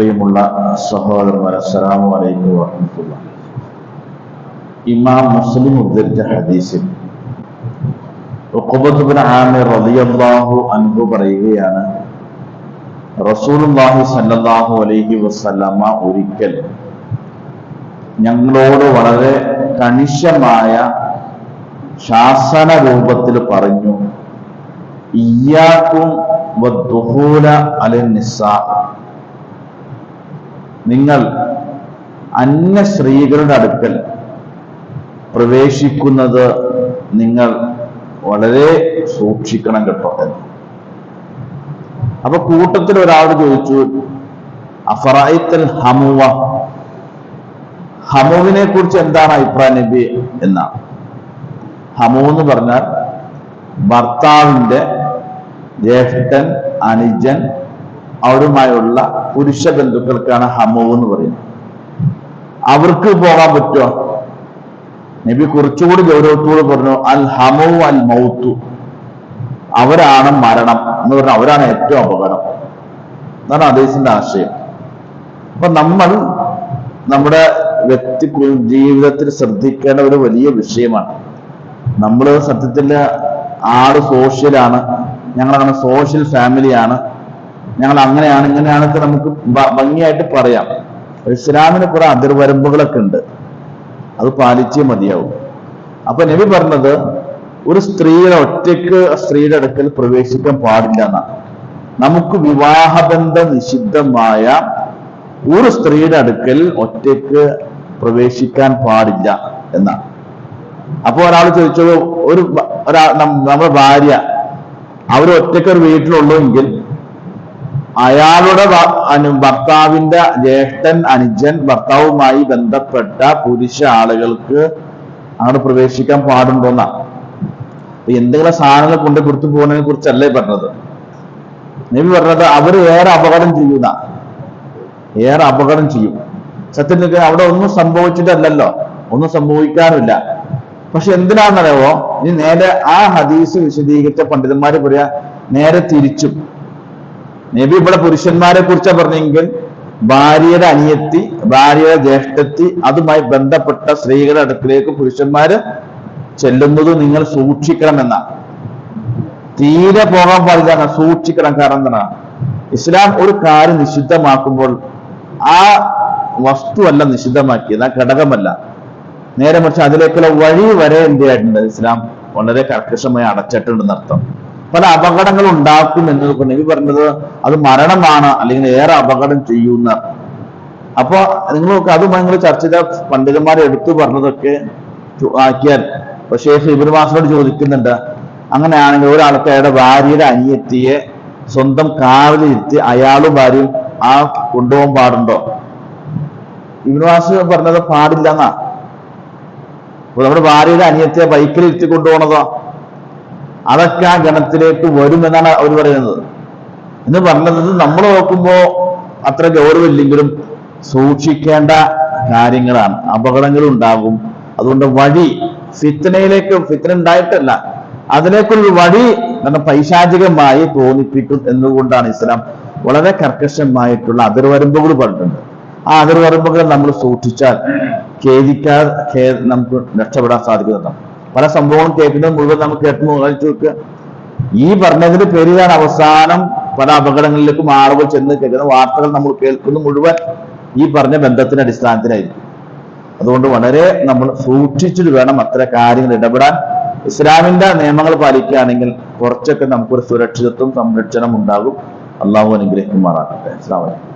പ്രിയമുള്ള സഹോദരന്മാരെ, അസ്സലാമു അലൈക്കും വറഹ്മത്തുള്ളാഹി. ഇമാം മുസ്ലിം ഉദ്ധരിച്ച ഹദീസിൽ ഉഖബത്ത് ഇബ്നു ആമിർ റളിയല്ലാഹു അൻഹു പറയുകയാണ്, റസൂലുള്ളാഹി സ്വല്ലല്ലാഹു അലൈഹി വസല്ലമ ഒരിക്കൽ ഞങ്ങളോട് വളരെ കണിശമായ ശാസന രൂപത്തിൽ പറഞ്ഞു, ഇയ്യാകും വദ്ദുഖൂല അലൻ നിസാ, നിങ്ങൾ അന്യ സ്ത്രീകളുടെ അടുക്കൽ പ്രവേശിക്കുന്നത് നിങ്ങൾ വളരെ സൂക്ഷിക്കണം കേട്ടോ എന്ന്. അപ്പൊ കൂട്ടത്തിൽ ഒരാൾ ചോദിച്ചു, അഫറഅയ്തൽ ഹമുവ, ഹമുവിനെ കുറിച്ച് എന്താണ് അഭിപ്രായം നബി എന്നാണ്. ഹമു എന്ന് പറഞ്ഞാൽ ഭർത്താവിന്റെ ജ്യേഷ്ഠൻ, അനുജൻ, അവരുമായുള്ള പുരുഷ ബന്ധുക്കൾക്കാണ് ഹമു എന്ന് പറയുന്നത്. അവർക്ക് പോകാൻ പറ്റുമോ? നബി കുറച്ചുകൂടി ഗൗരവത്തോട് പറഞ്ഞു, അൽ ഹമു അൽ മൗത്തു, അവരാണ് മരണം എന്ന് പറഞ്ഞാൽ അവരാണ് ഏറ്റവും അപകടം എന്നാണ് ഹദീസിന്റെ ആശയം. അപ്പൊ നമ്മൾ നമ്മുടെ ജീവിതത്തിൽ ശ്രദ്ധിക്കേണ്ട ഒരു വലിയ വിഷയമാണ്. നമ്മൾ സത്യത്തിൽ ആള് സോഷ്യലാണ്, ഞങ്ങളങ്ങനെ സോഷ്യൽ ഫാമിലിയാണ്, ഞങ്ങൾ അങ്ങനെയാണ് ഇങ്ങനെയാണൊക്കെ നമുക്ക് ഭംഗിയായിട്ട് പറയാം. ഇസ്ലാമിന് കുറെ അതിർവരമ്പുകളൊക്കെ ഉണ്ട്, അത് പാലിച്ചേ മതിയാവും. അപ്പൊ നബി പറഞ്ഞത്, ഒരു സ്ത്രീയുടെ ഒറ്റയ്ക്ക് സ്ത്രീയുടെ അടുക്കൽ പ്രവേശിക്കാൻ പാടില്ല എന്നാണ്. നമുക്ക് വിവാഹബന്ധം നിഷിദ്ധമായ ഒരു സ്ത്രീയുടെ അടുക്കൽ ഒറ്റയ്ക്ക് പ്രവേശിക്കാൻ പാടില്ല എന്നാണ്. അപ്പൊ ഒരാൾ ചോദിച്ചു, നമ്മുടെ ഭാര്യ അവർ ഒറ്റയ്ക്ക് ഒരു വീട്ടിലുള്ളൂ എങ്കിൽ അയാളുടെ ഭർത്താവിന്റെ ജ്യേഷ്ഠൻ, അനുജൻ, ഭർത്താവുമായി ബന്ധപ്പെട്ട പുരുഷ ആളുകൾക്ക് അങ്ങോട്ട് പ്രവേശിക്കാൻ പാടുണ്ടോന്നാണ്. എന്തെങ്കിലും സാധനങ്ങൾ കൊണ്ട് കൊടുത്തു പോകുന്നതിനെ കുറിച്ചല്ലേ പറഞ്ഞത്. നബി പറഞ്ഞത് അവർ ഏറെ അപകടം ചെയ്യുന്ന, ഏറെ അപകടം ചെയ്യും. സത്യത്തിൽ അവിടെ ഒന്നും സംഭവിച്ചിട്ടല്ലല്ലോ, ഒന്നും സംഭവിക്കാറില്ല. പക്ഷെ എന്തിനാണെന്നറിയാവോ, ഇനി നേരെ ആ ഹദീസ് വിശദീകരിച്ച പണ്ഡിതന്മാര് പറയാ, നേരെ തിരിച്ചും. നബി ഇവിടെ പുരുഷന്മാരെ കുറിച്ചാണ് പറഞ്ഞെങ്കിൽ ഭാര്യയുടെ അനിയത്തി, ഭാര്യയുടെ ജ്യേഷ്ഠത്തി, അതുമായി ബന്ധപ്പെട്ട സ്ത്രീകളുടെ അടുക്കിലേക്ക് പുരുഷന്മാര് ചെല്ലുന്നത് നിങ്ങൾ സൂക്ഷിക്കണമെന്ന. തീരെ പോകാൻ പാടില്ല, സൂക്ഷിക്കണം. കാരണം എന്താണ്, ഇസ്ലാം ഒരു കാര്യം നിഷിദ്ധമാക്കുമ്പോൾ ആ വസ്തുവല്ല നിഷിദ്ധമാക്കിയത്, ആ ഘടകമല്ല, നേരെ മറിച്ച് അതിലേക്കുള്ള വഴി വരെ എന്ത് ആയിട്ടുണ്ട്, ഇസ്ലാം വളരെ കർക്കശമായി അടച്ചിട്ടുണ്ടെന്ന് അർത്ഥം. പല അപകടങ്ങൾ ഉണ്ടാക്കും എന്ന് നബി പറഞ്ഞത് അത് മരണമാണ്, അല്ലെങ്കിൽ ഏറെ അപകടം ചെയ്യുന്ന. അപ്പൊ നിങ്ങൾക്ക് അത് നിങ്ങൾ ചർച്ച ചെയ്ത പണ്ഡിതന്മാരെ എടുത്തു പറഞ്ഞതൊക്കെ ആക്കിയാൽ, ഷേഖ് ഇബ്നു ബാസിനോട് ചോദിക്കുന്നുണ്ട്, അങ്ങനെയാണെങ്കിൽ ഒരാൾക്ക് അയാളുടെ ഭാര്യയുടെ അനിയത്തിയെ സ്വന്തം കാറിലിരുത്തി അയാളും ഭാര്യയും ആ കൊണ്ടുപോകാൻ പാടുണ്ടോ? ഇബ്നു ബാസ് പറഞ്ഞത് പാടില്ല എന്നാ. അപ്പൊ നമ്മുടെ ഭാര്യയുടെ അനിയത്തിയെ ബൈക്കിൽ ഇരുത്തി കൊണ്ടുപോകണതോ, അതൊക്കെ ആ ഗണത്തിലേക്ക് വരുമെന്നാണ് അവർ പറയുന്നത്. എന്ന് പറഞ്ഞത് നമ്മൾ നോക്കുമ്പോ അത്ര ഗൗരവമില്ലെങ്കിലും സൂക്ഷിക്കേണ്ട കാര്യങ്ങളാണ്, അപകടങ്ങൾ ഉണ്ടാകും. അതുകൊണ്ട് വഴി ഫിത്ന ഉണ്ടായിട്ടല്ല, അതിലേക്കുള്ള വഴി പൈശാചികമായി തോന്നിപ്പിക്കും എന്നുകൊണ്ടാണ് ഇസ്ലാം വളരെ കർക്കശമായിട്ടുള്ള അതിർവരമ്പുകൾ പറഞ്ഞിട്ടുണ്ട്. ആ അതിർവരമ്പുകൾ നമ്മൾ സൂക്ഷിച്ചാൽ ഖേദിക്കാതെ നമുക്ക് രക്ഷപ്പെടാൻ സാധിക്കുന്നതാണ്. പല സംഭവങ്ങളും കേൾക്കുന്നത് മുഴുവൻ നമുക്ക് കേട്ടുമ്പോൾ കഴിച്ചു വെക്കുക. ഈ പറഞ്ഞതിന്റെ പേരിലാണ് അവസാനം പല അപകടങ്ങളിലേക്കും ആളുകൾ ചെന്ന് കേൾക്കുന്ന വാർത്തകൾ നമ്മൾ കേൾക്കുന്ന മുഴുവൻ ഈ പറഞ്ഞ ബന്ധത്തിന്റെ അടിസ്ഥാനത്തിലായിരിക്കും. അതുകൊണ്ട് വളരെ നമ്മൾ സൂക്ഷിച്ചിട്ട് വേണം അത്തരം കാര്യങ്ങൾ ഇടപെടാൻ. ഇസ്ലാമിന്റെ നിയമങ്ങൾ പാലിക്കുകയാണെങ്കിൽ കുറച്ചൊക്കെ നമുക്കൊരു സുരക്ഷിതത്വം, സംരക്ഷണം ഉണ്ടാകും. അള്ളാഹു അനുഗ്രഹിക്കുമാറാകട്ടെ. അസ്സലാമു അലൈക്കും.